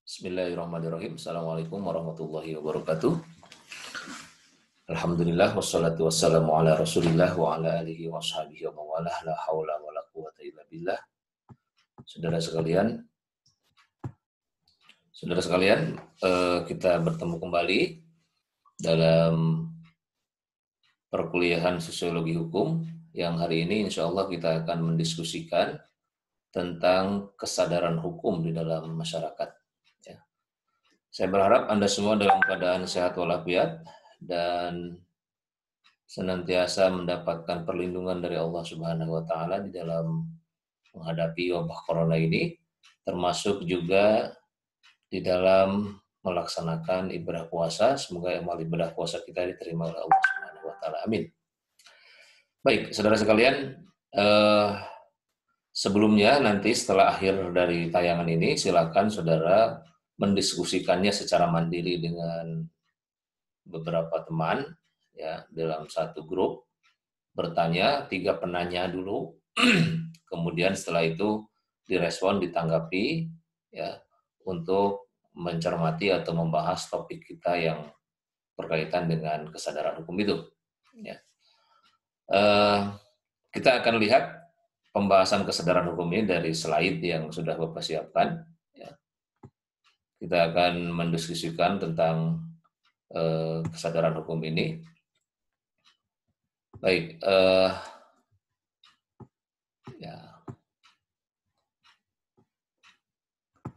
Bismillahirrahmanirrahim. Assalamualaikum warahmatullahi wabarakatuh. Alhamdulillah wassalatu wassalamu ala Rasulillah wa ala alihi wa sahbihi wa mawalah la haula wa la quwata illa billah. Saudara sekalian, kita bertemu kembali dalam perkuliahan Sosiologi Hukum yang hari ini insya Allah kita akan mendiskusikan tentang kesadaran hukum di dalam masyarakat. Saya berharap Anda semua dalam keadaan sehat walafiat dan senantiasa mendapatkan perlindungan dari Allah Subhanahu wa taala di dalam menghadapi wabah corona ini, termasuk juga di dalam melaksanakan ibadah puasa. Semoga amal ibadah puasa kita diterima oleh Allah Subhanahu wa taala. Amin. Baik, saudara sekalian, sebelumnya nanti setelah akhir dari tayangan ini silakan saudara mendiskusikannya secara mandiri dengan beberapa teman ya dalam satu grup, bertanya 3 penanya dulu kemudian setelah itu direspon, ditanggapi ya untuk mencermati atau membahas topik kita yang berkaitan dengan kesadaran hukum itu ya. Kita akan lihat pembahasan kesadaran hukum ini dari slide yang sudah Bapak siapkan. Kita akan mendiskusikan tentang kesadaran hukum ini. Baik, ya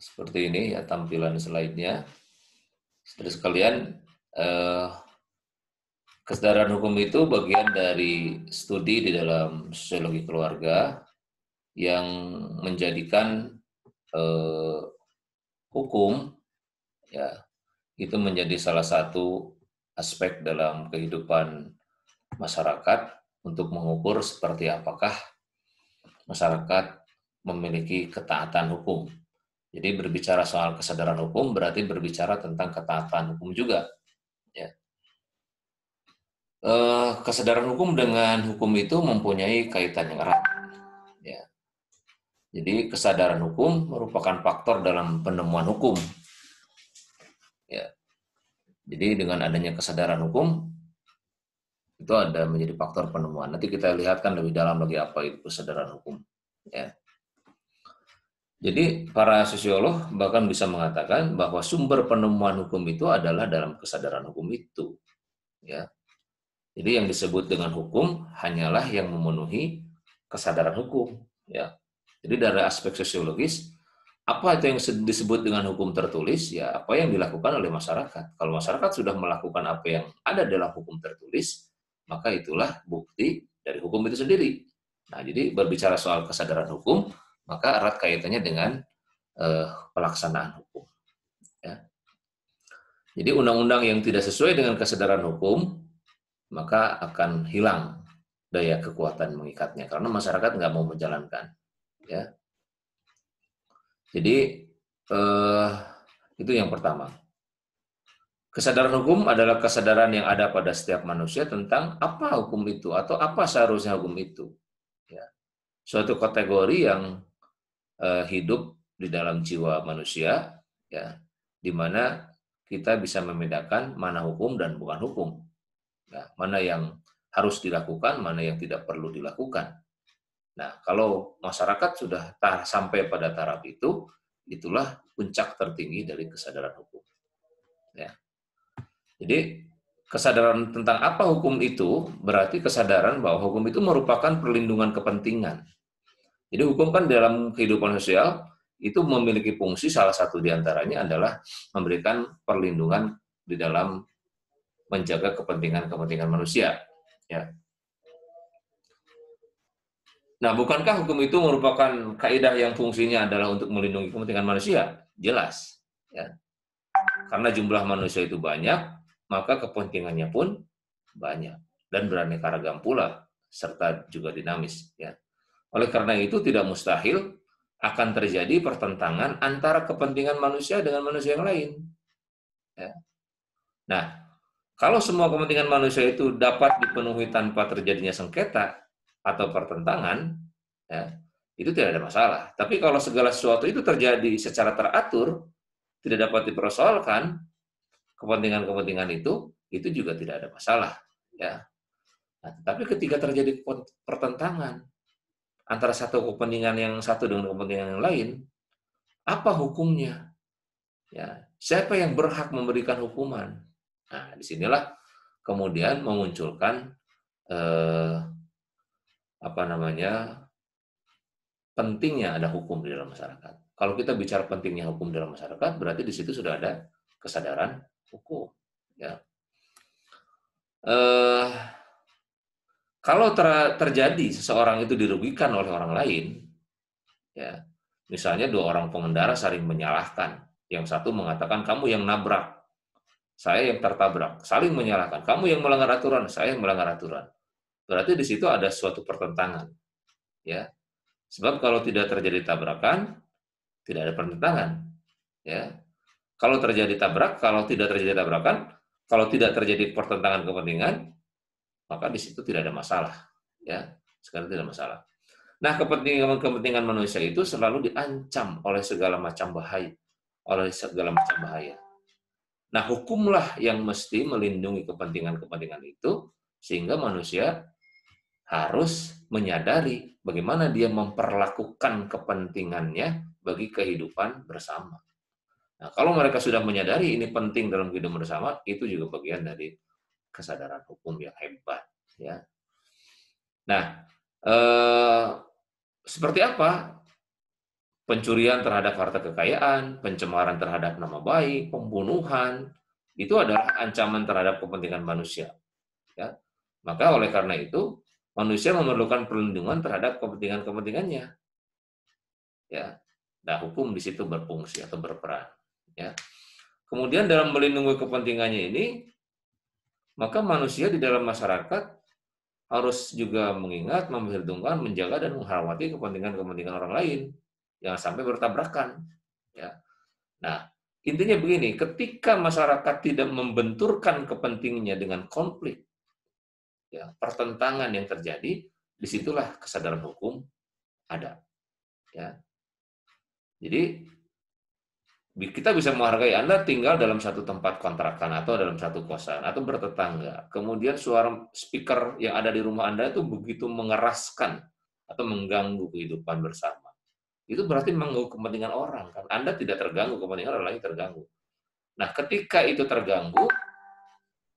seperti ini ya tampilan slide-nya. Saudara sekalian, kesadaran hukum itu bagian dari studi di dalam sosiologi keluarga yang menjadikan hukum ya itu menjadi salah satu aspek dalam kehidupan masyarakat untuk mengukur seperti apakah masyarakat memiliki ketaatan hukum. Jadi berbicara soal kesadaran hukum berarti berbicara tentang ketaatan hukum juga. Ya. Kesadaran hukum dengan hukum itu mempunyai kaitan yang erat. Ya. Jadi kesadaran hukum merupakan faktor dalam penemuan hukum. Ya. Jadi dengan adanya kesadaran hukum itu ada menjadi faktor penemuan. Nanti kita lihatkan lebih dalam lagi apa itu kesadaran hukum. Ya. Jadi para sosiolog bahkan bisa mengatakan bahwa sumber penemuan hukum itu adalah dalam kesadaran hukum itu. Ya. Jadi yang disebut dengan hukum hanyalah yang memenuhi kesadaran hukum. Ya. Jadi dari aspek sosiologis, apa itu yang disebut dengan hukum tertulis? Ya, apa yang dilakukan oleh masyarakat. Kalau masyarakat sudah melakukan apa yang ada dalam hukum tertulis, maka itulah bukti dari hukum itu sendiri. Nah, jadi berbicara soal kesadaran hukum, maka erat kaitannya dengan pelaksanaan hukum. Ya. Jadi undang-undang yang tidak sesuai dengan kesadaran hukum, maka akan hilang daya kekuatan mengikatnya, karena masyarakat nggak mau menjalankan. Ya. Jadi itu yang pertama. Kesadaran hukum adalah kesadaran yang ada pada setiap manusia tentang apa hukum itu atau apa seharusnya hukum itu. Ya. Suatu kategori yang hidup di dalam jiwa manusia, ya, di mana kita bisa membedakan mana hukum dan bukan hukum. Ya, mana yang harus dilakukan, mana yang tidak perlu dilakukan. Nah, kalau masyarakat sudah sampai pada taraf itu, itulah puncak tertinggi dari kesadaran hukum. Ya. Jadi, kesadaran tentang apa hukum itu berarti kesadaran bahwa hukum itu merupakan perlindungan kepentingan. Jadi, hukum kan dalam kehidupan sosial itu memiliki fungsi, salah satu diantaranya adalah memberikan perlindungan di dalam menjaga kepentingan-kepentingan manusia. Ya. Nah, bukankah hukum itu merupakan kaidah yang fungsinya adalah untuk melindungi kepentingan manusia? Jelas. Ya. Karena jumlah manusia itu banyak, maka kepentingannya pun banyak. Dan beraneka ragam pula, serta juga dinamis. Ya. Oleh karena itu, tidak mustahil akan terjadi pertentangan antara kepentingan manusia dengan manusia yang lain. Ya. Nah, kalau semua kepentingan manusia itu dapat dipenuhi tanpa terjadinya sengketa atau pertentangan, ya, itu tidak ada masalah. Tapi kalau segala sesuatu itu terjadi secara teratur, tidak dapat dipersoalkan kepentingan-kepentingan itu juga tidak ada masalah, ya. Nah, tapi ketika terjadi pertentangan antara satu kepentingan yang satu dengan kepentingan yang lain, apa hukumnya? Ya, siapa yang berhak memberikan hukuman? Nah, disinilah kemudian memunculkan apa namanya, pentingnya ada hukum di dalam masyarakat. Kalau kita bicara pentingnya hukum dalam masyarakat, berarti di situ sudah ada kesadaran hukum. Ya. Kalau terjadi seseorang itu dirugikan oleh orang lain, ya, misalnya dua orang pengendara saling menyalahkan, yang satu mengatakan kamu yang nabrak, saya yang tertabrak, saling menyalahkan, kamu yang melanggar aturan, saya yang melanggar aturan. Berarti di situ ada suatu pertentangan, ya. Sebab kalau tidak terjadi tabrakan, tidak ada pertentangan, ya. Kalau terjadi kalau tidak terjadi tabrakan, kalau tidak terjadi pertentangan kepentingan, maka di situ tidak ada masalah, ya. Sekarang tidak masalah. Nah, kepentingan manusia itu selalu diancam oleh segala macam bahaya. Nah, hukumlah yang mesti melindungi kepentingan-kepentingan itu, sehingga manusia harus menyadari bagaimana dia memperlakukan kepentingannya bagi kehidupan bersama. Nah, kalau mereka sudah menyadari ini penting dalam kehidupan bersama, itu juga bagian dari kesadaran hukum yang hebat. Ya. Nah, seperti apa? Pencurian terhadap harta kekayaan, pencemaran terhadap nama baik, pembunuhan, itu adalah ancaman terhadap kepentingan manusia. Ya. Maka oleh karena itu, manusia memerlukan perlindungan terhadap kepentingan-kepentingannya. Ya. Nah, hukum di situ berfungsi atau berperan. Ya. Kemudian dalam melindungi kepentingannya ini, maka manusia di dalam masyarakat harus juga mengingat, memperhitungkan, menjaga, dan menghormati kepentingan-kepentingan orang lain. Jangan sampai bertabrakan. Ya. Nah, intinya begini, ketika masyarakat tidak membenturkan kepentingannya dengan konflik, ya, pertentangan yang terjadi, disitulah kesadaran hukum ada. Ya. Jadi, kita bisa menghargai Anda tinggal dalam satu tempat kontrakan atau dalam satu kosan atau bertetangga. Kemudian suara speaker yang ada di rumah Anda itu begitu mengeraskan atau mengganggu kehidupan bersama. Itu berarti mengganggu kepentingan orang kan. Anda tidak terganggu, kepentingan orang lain terganggu. Nah, ketika itu terganggu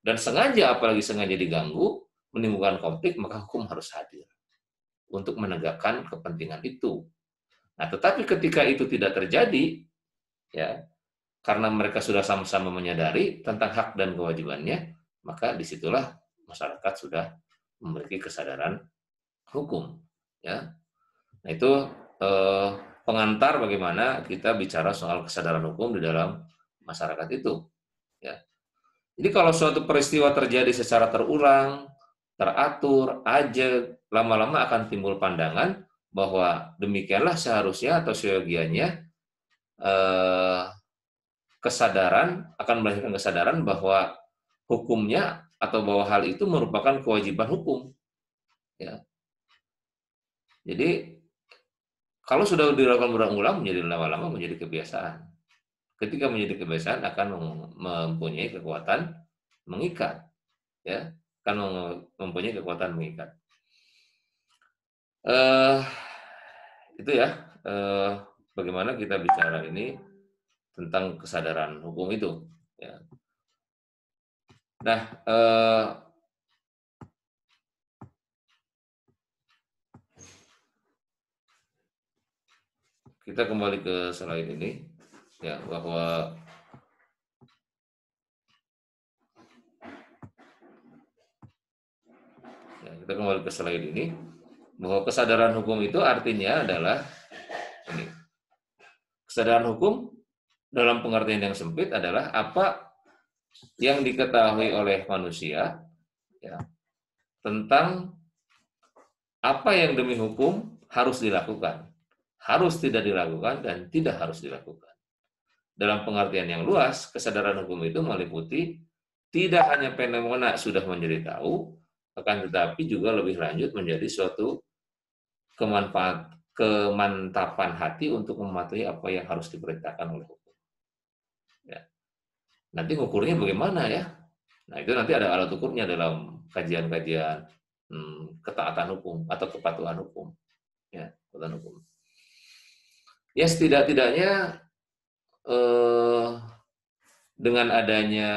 dan apalagi sengaja diganggu, menimbulkan konflik, maka hukum harus hadir untuk menegakkan kepentingan itu. Nah, tetapi ketika itu tidak terjadi, ya, karena mereka sudah sama-sama menyadari tentang hak dan kewajibannya, maka disitulah masyarakat sudah memiliki kesadaran hukum. Ya, nah itu pengantar bagaimana kita bicara soal kesadaran hukum di dalam masyarakat itu. Ya. Jadi kalau suatu peristiwa terjadi secara terulang, teratur, ajak, lama-lama akan timbul pandangan bahwa demikianlah seharusnya atau seyogianya kesadaran akan melahirkan kesadaran bahwa hukumnya atau bahwa hal itu merupakan kewajiban hukum. Ya. Jadi kalau sudah dilakukan berulang-ulang menjadi lama-lama menjadi kebiasaan. Ketika menjadi kebiasaan akan mempunyai kekuatan mengikat, ya, akan mempunyai kekuatan mengikat. Itu ya, bagaimana kita bicara ini tentang kesadaran hukum itu. Ya. Nah, kita kembali ke slide ini, ya, bahwa kita kembali ke slide ini, bahwa kesadaran hukum itu artinya adalah ini. Kesadaran hukum dalam pengertian yang sempit adalah apa yang diketahui oleh manusia, ya, tentang apa yang demi hukum harus dilakukan, harus tidak dilakukan, dan tidak harus dilakukan. Dalam pengertian yang luas, kesadaran hukum itu meliputi tidak hanya fenomena sudah menjadi tahu, akan tetapi juga lebih lanjut menjadi suatu kemantapan hati untuk mematuhi apa yang harus diperintahkan oleh hukum. Ya. Nanti ngukurnya bagaimana ya? Nah, itu nanti ada alat ukurnya dalam kajian-kajian ketaatan hukum atau kepatuhan hukum. Ya, kepatuhan hukum. Ya, setidak-tidaknya eh, dengan adanya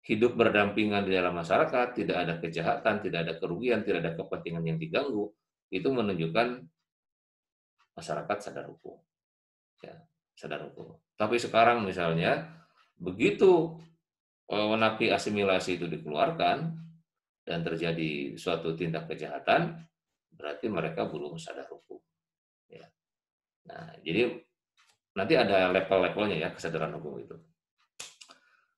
hidup berdampingan di dalam masyarakat, tidak ada kejahatan, tidak ada kerugian, tidak ada kepentingan yang diganggu, itu menunjukkan masyarakat sadar hukum. Ya, sadar hukum. Tapi sekarang misalnya, begitu napi asimilasi itu dikeluarkan dan terjadi suatu tindak kejahatan, berarti mereka belum sadar hukum. Ya. Nah, jadi nanti ada level-levelnya ya kesadaran hukum itu.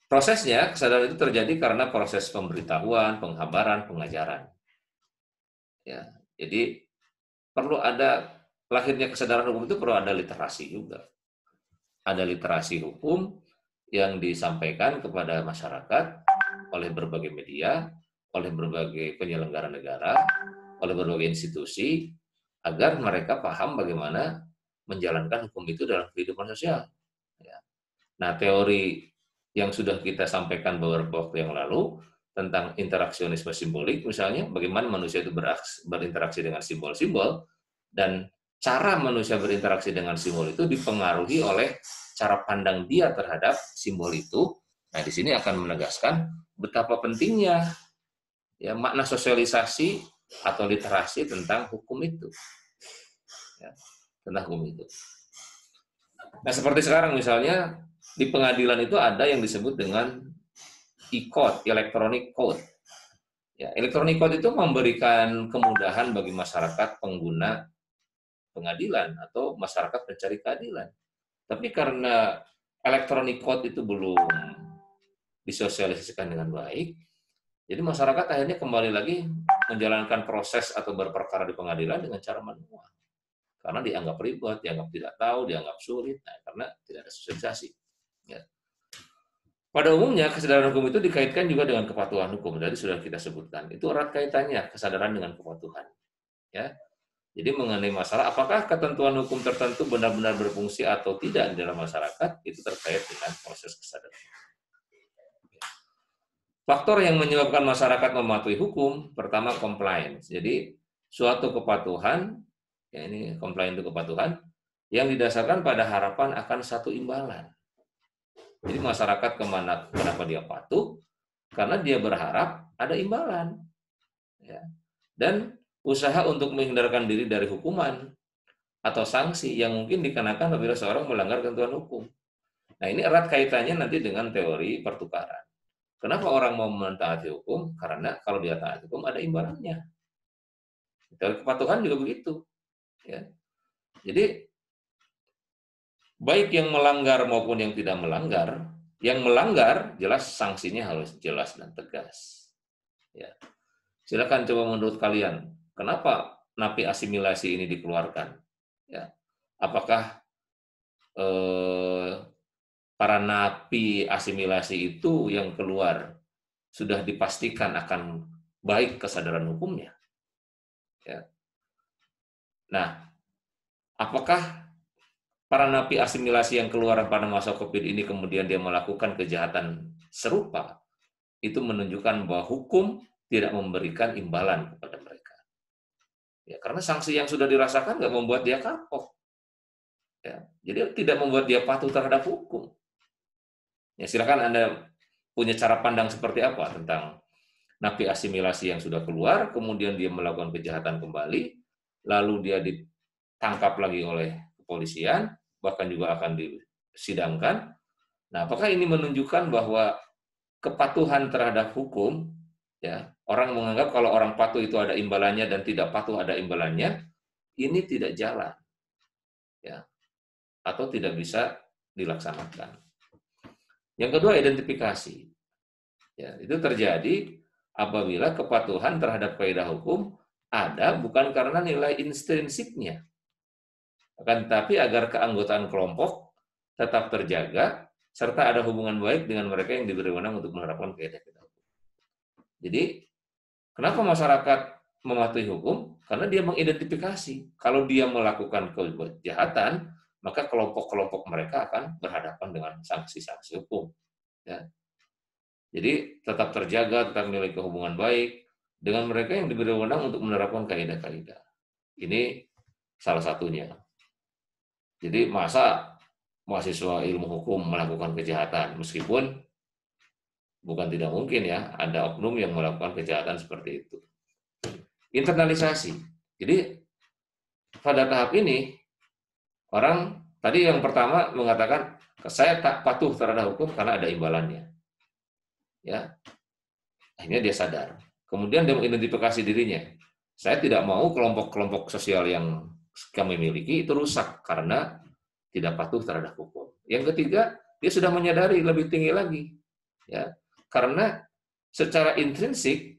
Prosesnya, kesadaran itu terjadi karena proses pemberitahuan, penghabaran, pengajaran. Ya, jadi perlu ada lahirnya kesadaran hukum itu perlu ada literasi juga. Ada literasi hukum yang disampaikan kepada masyarakat oleh berbagai media, oleh berbagai penyelenggara negara, oleh berbagai institusi, agar mereka paham bagaimana menjalankan hukum itu dalam kehidupan sosial. Ya. Nah, teori yang sudah kita sampaikan beberapa waktu yang lalu tentang interaksionisme simbolik, misalnya bagaimana manusia itu berinteraksi dengan simbol-simbol, dan cara manusia berinteraksi dengan simbol itu dipengaruhi oleh cara pandang dia terhadap simbol itu. Nah, di sini akan menegaskan betapa pentingnya ya makna sosialisasi atau literasi tentang hukum itu. Ya, tentang hukum itu. Nah, seperti sekarang misalnya di pengadilan itu ada yang disebut dengan e-code, electronic code. Ya, electronic code itu memberikan kemudahan bagi masyarakat pengguna pengadilan atau masyarakat pencari keadilan. Tapi karena electronic code itu belum disosialisasikan dengan baik, jadi masyarakat akhirnya kembali lagi menjalankan proses atau berperkara di pengadilan dengan cara manual. Karena dianggap ribet, dianggap tidak tahu, dianggap sulit, nah, karena tidak ada sosialisasi. Ya. Pada umumnya, kesadaran hukum itu dikaitkan juga dengan kepatuhan hukum. Tadi sudah kita sebutkan. Itu erat kaitannya, kesadaran dengan kepatuhan. Ya. Jadi mengenai masalah apakah ketentuan hukum tertentu benar-benar berfungsi atau tidak di dalam masyarakat, itu terkait dengan proses kesadaran. Faktor yang menyebabkan masyarakat mematuhi hukum, pertama compliance. Jadi suatu kepatuhan, ya ini compliance itu kepatuhan, yang didasarkan pada harapan akan satu imbalan. Jadi masyarakat kenapa dia patuh? Karena dia berharap ada imbalan. Ya. Dan usaha untuk menghindarkan diri dari hukuman atau sanksi yang mungkin dikenakan apabila seorang melanggar ketentuan hukum. Nah, ini erat kaitannya nanti dengan teori pertukaran. Kenapa orang mau mentaati hukum? Karena kalau dia taat hukum ada imbalannya. Teori kepatuhan juga begitu. Ya. Jadi baik yang melanggar maupun yang tidak melanggar, yang melanggar jelas sanksinya harus jelas dan tegas. Ya. Silakan coba menurut kalian, kenapa napi asimilasi ini dikeluarkan? Ya. Apakah para napi asimilasi itu yang keluar sudah dipastikan akan baik kesadaran hukumnya? Ya. Nah, apakah para napi asimilasi yang keluar pada masa COVID ini kemudian dia melakukan kejahatan serupa, itu menunjukkan bahwa hukum tidak memberikan imbalan kepada mereka. Ya, karena sanksi yang sudah dirasakan nggak membuat dia kapok. Ya, jadi tidak membuat dia patuh terhadap hukum. Ya, silakan Anda punya cara pandang seperti apa tentang napi asimilasi yang sudah keluar, kemudian dia melakukan kejahatan kembali, lalu dia ditangkap lagi oleh kepolisian, bahkan juga akan disidangkan. Nah, apakah ini menunjukkan bahwa kepatuhan terhadap hukum, ya, orang menganggap kalau orang patuh itu ada imbalannya dan tidak patuh ada imbalannya, ini tidak jalan, ya, atau tidak bisa dilaksanakan. Yang kedua, identifikasi. Ya, itu terjadi apabila kepatuhan terhadap kaidah hukum ada bukan karena nilai intrinsiknya, akan tetapi agar keanggotaan kelompok tetap terjaga serta ada hubungan baik dengan mereka yang diberi wewenang untuk menerapkan kaidah-kaidah hukum. Jadi, kenapa masyarakat mematuhi hukum? Karena dia mengidentifikasi. Kalau dia melakukan kejahatan, maka kelompok-kelompok mereka akan berhadapan dengan sanksi-sanksi hukum. Ya. Jadi tetap terjaga, tetap memiliki hubungan baik dengan mereka yang diberi wewenang untuk menerapkan kaidah-kaidah. Ini salah satunya. Jadi masa mahasiswa ilmu hukum melakukan kejahatan, meskipun bukan tidak mungkin ya, ada oknum yang melakukan kejahatan seperti itu. Internalisasi. Jadi pada tahap ini, orang tadi yang pertama mengatakan, saya tak patuh terhadap hukum karena ada imbalannya. Ya, akhirnya dia sadar. Kemudian dia mengidentifikasi dirinya. Saya tidak mau kelompok-kelompok sosial yang kami miliki itu rusak karena tidak patuh terhadap hukum. Yang ketiga, dia sudah menyadari lebih tinggi lagi. Ya, karena secara intrinsik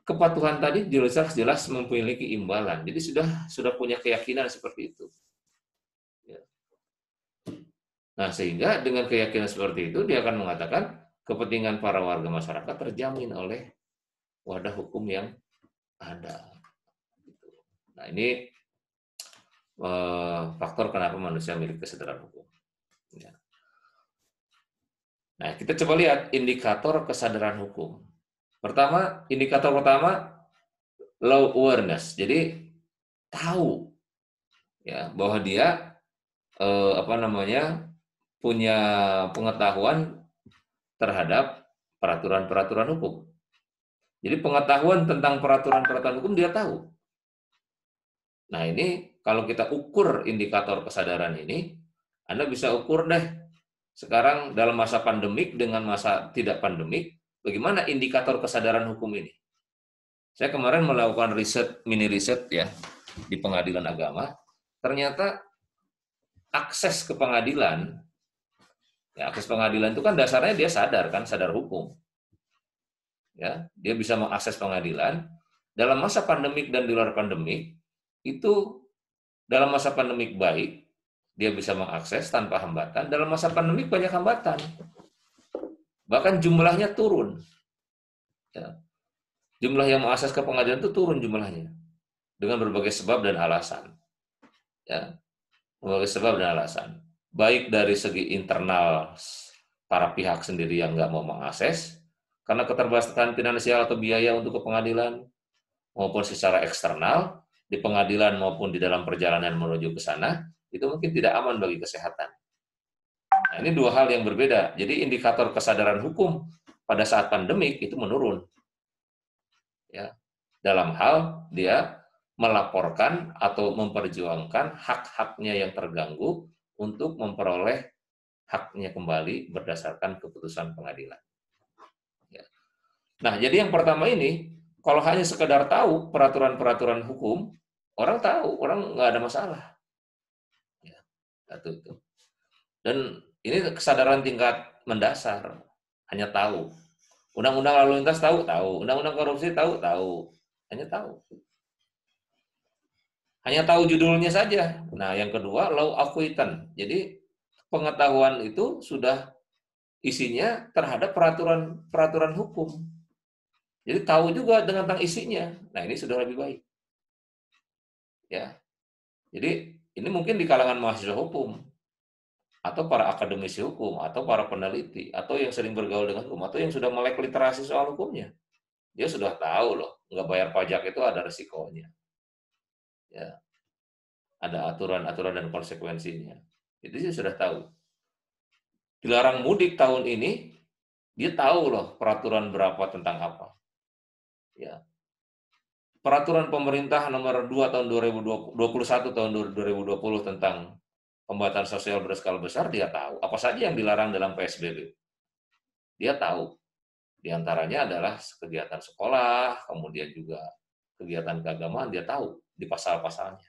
kepatuhan tadi jelas-jelas memiliki imbalan. Jadi sudah punya keyakinan seperti itu. Ya. Nah, sehingga dengan keyakinan seperti itu dia akan mengatakan kepentingan para warga masyarakat terjamin oleh wadah hukum yang ada. Nah, ini faktor kenapa manusia memiliki kesadaran hukum. Ya. Nah, kita coba lihat indikator kesadaran hukum. Indikator pertama, law awareness. Jadi tahu ya bahwa dia punya pengetahuan terhadap peraturan-peraturan hukum. Jadi pengetahuan tentang peraturan-peraturan hukum dia tahu. Nah, ini kalau kita ukur indikator kesadaran ini, Anda bisa ukur deh sekarang dalam masa pandemik dengan masa tidak pandemik, bagaimana indikator kesadaran hukum ini? Saya kemarin melakukan mini riset ya di pengadilan agama. Ternyata akses ke pengadilan, ya akses pengadilan itu kan dasarnya dia sadar hukum. Ya, dia bisa mengakses pengadilan dalam masa pandemik dan di luar pandemik. Itu dalam masa pandemik baik, dia bisa mengakses tanpa hambatan. Dalam masa pandemik banyak hambatan. Bahkan jumlahnya turun. Ya. Jumlah yang mengakses ke pengadilan itu turun jumlahnya. Dengan berbagai sebab dan alasan. Ya. Berbagai sebab dan alasan. Baik dari segi internal para pihak sendiri yang nggak mau mengakses, karena keterbatasan finansial atau biaya untuk ke pengadilan, maupun secara eksternal, di pengadilan maupun di dalam perjalanan menuju ke sana, itu mungkin tidak aman bagi kesehatan. Nah, ini dua hal yang berbeda. Jadi indikator kesadaran hukum pada saat pandemik itu menurun. Ya, dalam hal dia melaporkan atau memperjuangkan hak-haknya yang terganggu untuk memperoleh haknya kembali berdasarkan keputusan pengadilan. Ya. Nah, jadi yang pertama ini, kalau hanya sekedar tahu peraturan-peraturan hukum, orang tahu, orang nggak ada masalah. Ya, itu. Dan ini kesadaran tingkat mendasar, hanya tahu. Undang-undang lalu lintas tahu. Undang-undang korupsi tahu. Hanya tahu. Hanya tahu judulnya saja. Nah, yang kedua, law acquaintance. Jadi pengetahuan itu sudah isinya terhadap peraturan hukum. Jadi tahu juga tentang isinya. Nah, ini sudah lebih baik. Ya. Jadi ini mungkin di kalangan mahasiswa hukum atau para akademisi hukum atau para peneliti atau yang sering bergaul dengan hukum atau yang sudah melek literasi soal hukumnya. Dia sudah tahu loh, nggak bayar pajak itu ada resikonya. Ya. Ada aturan-aturan dan konsekuensinya. Jadi dia sudah tahu. Dilarang mudik tahun ini, dia tahu loh peraturan berapa tentang apa. Ya. Peraturan pemerintah nomor 2 tahun 2021 tahun 2020 tentang pembatasan sosial berskala besar, dia tahu. Apa saja yang dilarang dalam PSBB. Dia tahu. Di antaranya adalah kegiatan sekolah, kemudian juga kegiatan keagamaan, dia tahu di pasal-pasalnya.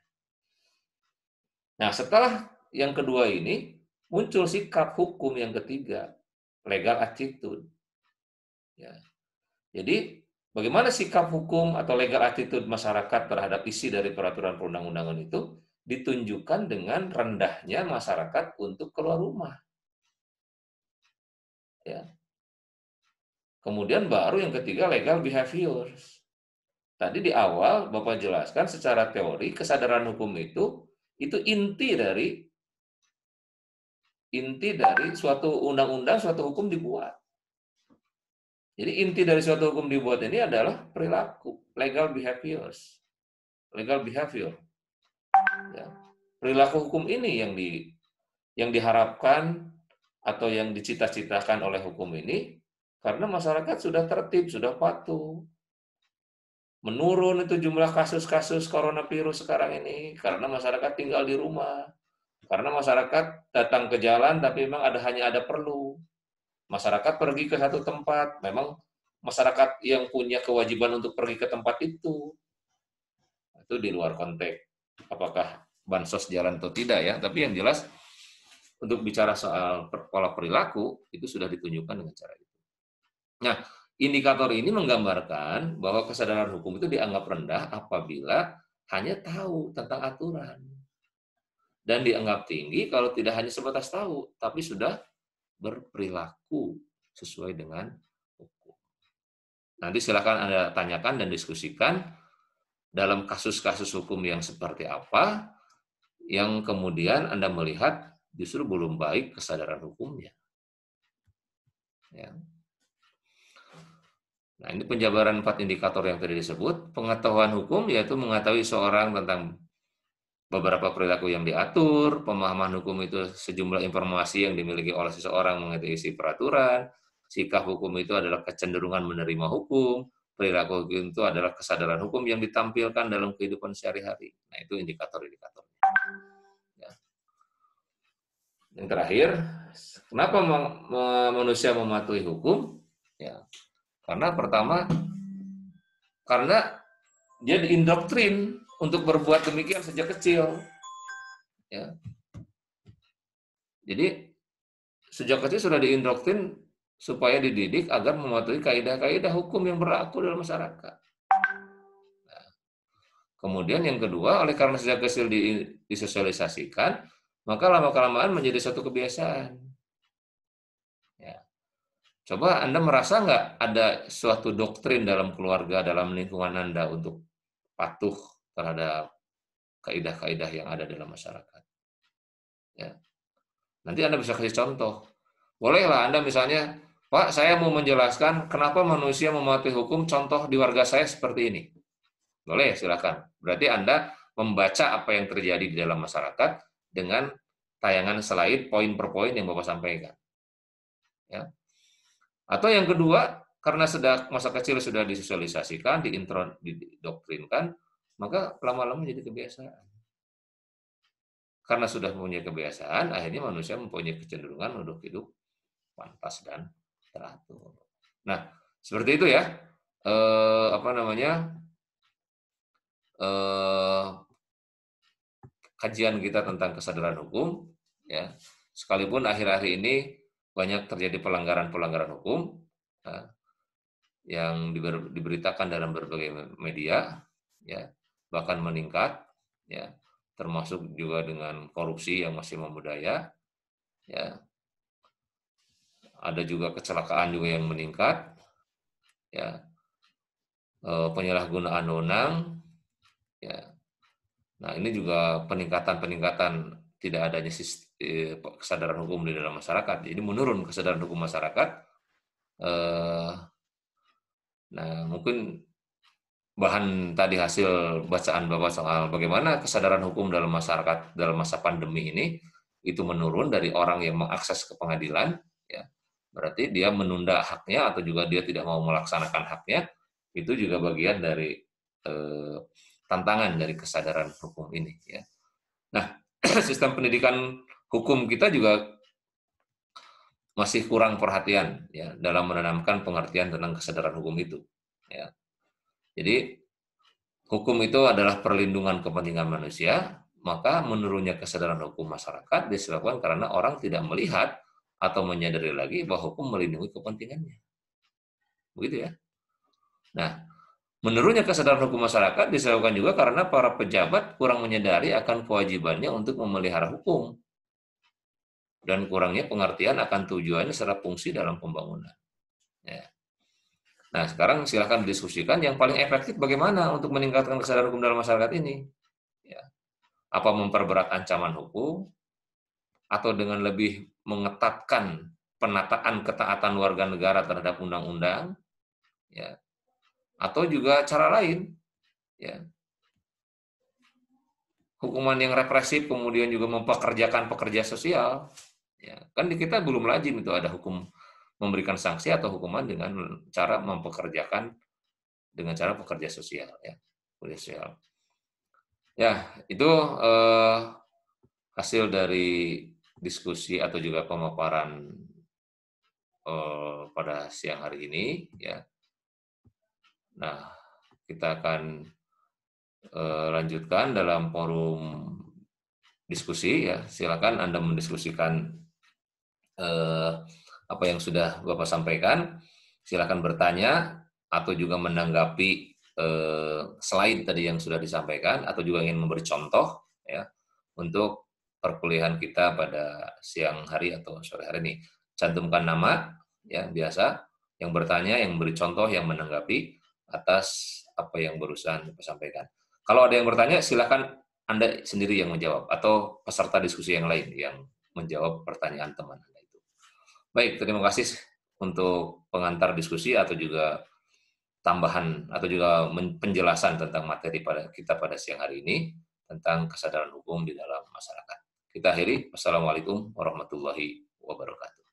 Nah, setelah yang kedua ini, muncul sikap hukum yang ketiga, legal attitude. Ya. Jadi, bagaimana sikap hukum atau legal attitude masyarakat terhadap isi dari peraturan perundang-undangan itu ditunjukkan dengan rendahnya masyarakat untuk keluar rumah. Ya. Kemudian baru yang ketiga legal behaviors. Tadi di awal Bapak jelaskan secara teori kesadaran hukum itu inti dari inti dari suatu undang-undang, suatu hukum dibuat. Jadi inti dari suatu hukum dibuat ini adalah perilaku, legal behaviors, legal behavior. Ya. Perilaku hukum ini yang diharapkan atau yang dicita-citakan oleh hukum ini karena masyarakat sudah tertib, sudah patuh. Menurun itu jumlah kasus-kasus coronavirus sekarang ini karena masyarakat tinggal di rumah. Karena masyarakat datang ke jalan tapi memang hanya ada perlu. Masyarakat pergi ke satu tempat, memang masyarakat yang punya kewajiban untuk pergi ke tempat itu di luar konteks apakah bansos jalan atau tidak ya, tapi yang jelas untuk bicara soal pola perilaku itu sudah ditunjukkan dengan cara itu. Nah, indikator ini menggambarkan bahwa kesadaran hukum itu dianggap rendah apabila hanya tahu tentang aturan dan dianggap tinggi kalau tidak hanya sebatas tahu tapi sudah berperilaku sesuai dengan hukum. Nanti silakan Anda tanyakan dan diskusikan dalam kasus-kasus hukum yang seperti apa yang kemudian Anda melihat justru belum baik kesadaran hukumnya. Ya. Nah, ini penjabaran 4 indikator yang tadi disebut. Pengetahuan hukum yaitu mengetahui seorang tentang beberapa perilaku yang diatur, pemahaman hukum itu sejumlah informasi yang dimiliki oleh seseorang mengenai isi peraturan, sikap hukum itu adalah kecenderungan menerima hukum, perilaku hukum itu adalah kesadaran hukum yang ditampilkan dalam kehidupan sehari-hari. Nah, itu indikator-indikatornya. Ya. Yang terakhir, kenapa manusia mematuhi hukum? Ya, karena pertama, karena dia diindoktrin untuk berbuat demikian sejak kecil. Ya. Jadi sejak kecil sudah diindoktrin supaya dididik agar mematuhi kaidah-kaidah hukum yang berlaku dalam masyarakat. Nah, kemudian yang kedua, oleh karena sejak kecil disosialisasikan, maka lama-kelamaan menjadi suatu kebiasaan. Ya. Coba Anda merasa nggak ada suatu doktrin dalam keluarga, dalam lingkungan Anda untuk patuh terhadap kaidah-kaidah yang ada dalam masyarakat? Ya. Nanti Anda bisa kasih contoh. Bolehlah Anda misalnya, Pak, saya mau menjelaskan kenapa manusia mematuhi hukum, contoh di warga saya seperti ini. Boleh, silakan. Berarti Anda membaca apa yang terjadi di dalam masyarakat dengan tayangan slide poin per poin yang Bapak sampaikan. Ya. Atau yang kedua, karena masa kecil sudah disosialisasikan, didoktrinkan, maka lama-lama jadi kebiasaan. Karena sudah mempunyai kebiasaan, akhirnya manusia mempunyai kecenderungan untuk hidup pantas dan teratur. Nah, seperti itu ya. Kajian kita tentang kesadaran hukum. Ya, sekalipun akhir-akhir ini banyak terjadi pelanggaran-pelanggaran hukum ya, yang diberitakan dalam berbagai media, ya, bahkan meningkat, ya, termasuk juga dengan korupsi yang masih membudaya, ya. Ada juga kecelakaan juga yang meningkat, ya, penyalahgunaan wewenang, ya. Nah, ini juga peningkatan tidak adanya kesadaran hukum di dalam masyarakat. Jadi menurun kesadaran hukum masyarakat. Nah, mungkin bahan tadi hasil bacaan Bapak soal bagaimana kesadaran hukum dalam masyarakat dalam masa pandemi ini itu menurun dari orang yang mengakses ke pengadilan, ya. Berarti dia menunda haknya atau juga dia tidak mau melaksanakan haknya, itu juga bagian dari tantangan dari kesadaran hukum ini, ya. Nah, sistem pendidikan hukum kita juga masih kurang perhatian, ya, dalam menanamkan pengertian tentang kesadaran hukum itu, ya. Jadi hukum itu adalah perlindungan kepentingan manusia, maka menurunnya kesadaran hukum masyarakat disebabkan karena orang tidak melihat atau menyadari lagi bahwa hukum melindungi kepentingannya. Begitu ya. Nah, menurunnya kesadaran hukum masyarakat disebabkan juga karena para pejabat kurang menyadari akan kewajibannya untuk memelihara hukum dan kurangnya pengertian akan tujuannya serta fungsi dalam pembangunan. Ya. Nah, sekarang silakan didiskusikan yang paling efektif bagaimana untuk meningkatkan kesadaran hukum dalam masyarakat ini. Ya. Apa memperberat ancaman hukum atau dengan lebih mengetatkan penataan ketaatan warga negara terhadap undang-undang, ya, atau juga cara lain, ya, hukuman yang represif kemudian juga mempekerjakan pekerja sosial, ya, kan di kita belum lazim itu ada hukum memberikan sanksi atau hukuman dengan cara mempekerjakan dengan cara pekerja sosial, ya, pekerja sosial. Ya, itu hasil dari diskusi atau juga pemaparan pada siang hari ini, ya. Nah, kita akan lanjutkan dalam forum diskusi, ya. Silakan Anda mendiskusikan apa yang sudah Bapak sampaikan. Silakan bertanya atau juga menanggapi selain tadi yang sudah disampaikan atau juga ingin memberi contoh, ya, untuk perkuliahan kita pada siang hari atau sore hari ini. Cantumkan nama, ya, biasa, yang bertanya, yang memberi contoh, yang menanggapi atas apa yang barusan Bapak sampaikan. Kalau ada yang bertanya, silakan Anda sendiri yang menjawab atau peserta diskusi yang lain yang menjawab pertanyaan teman Anda itu. Baik, terima kasih untuk pengantar diskusi atau juga tambahan atau juga penjelasan tentang materi pada kita pada siang hari ini tentang kesadaran hukum di dalam masyarakat. Kita akhiri. Wassalamualaikum warahmatullahi wabarakatuh.